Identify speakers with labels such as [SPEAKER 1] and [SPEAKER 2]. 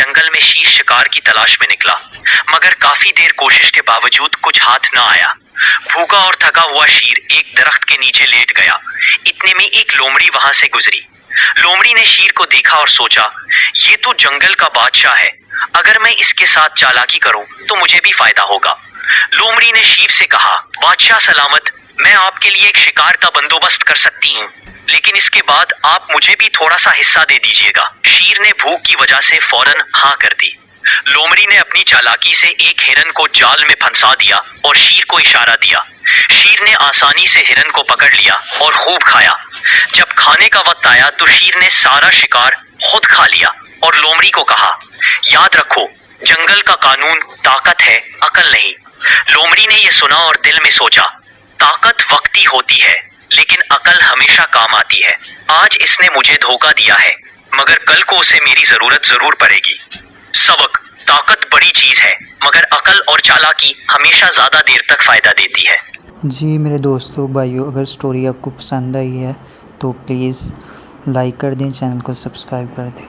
[SPEAKER 1] जंगल में शेर शिकार की तलाश में निकला, मगर काफी देर कोशिश के बावजूद कुछ हाथ न आया। भूखा और थका हुआ शेर एक दरख्त के नीचे लेट गया। इतने में एक लोमड़ी वहां से गुजरी। लोमड़ी ने शेर को देखा और सोचा, ये तो जंगल का बादशाह है, अगर मैं इसके साथ चालाकी करूं तो मुझे भी फायदा होगा। लोमड़ी ने शेर से कहा, बादशाह सलामत, मैं आपके लिए एक शिकार का बंदोबस्त कर सकती हूँ, लेकिन इसके बाद आप मुझे भी थोड़ा सा हिस्सा दे दीजिएगा। शेर ने भूख की वजह से फौरन हाँ कर दी। लोमड़ी ने अपनी चालाकी से एक हिरन को जाल में फंसा दिया और शेर को इशारा दिया। शेर ने आसानी से हिरन को पकड़ लिया और खूब खाया। जब खाने का वक्त आया तो शेर ने सारा शिकार खुद खा लिया और लोमड़ी को कहा, याद रखो, जंगल का कानून ताकत है, अकल नहीं। लोमड़ी ने यह सुना और दिल में सोचा, ताकत वक्ती होती है, लेकिन अकल हमेशा काम आती है। आज इसने मुझे धोखा दिया है, मगर कल को उसे मेरी जरूरत जरूर पड़ेगी। सबक, ताकत बड़ी चीज है, मगर अकल और चालाकी हमेशा ज्यादा देर तक फायदा देती है।
[SPEAKER 2] जी मेरे दोस्तों भाइयों, अगर स्टोरी आपको पसंद आई है तो प्लीज़ लाइक कर दें, चैनल को सब्सक्राइब कर दें।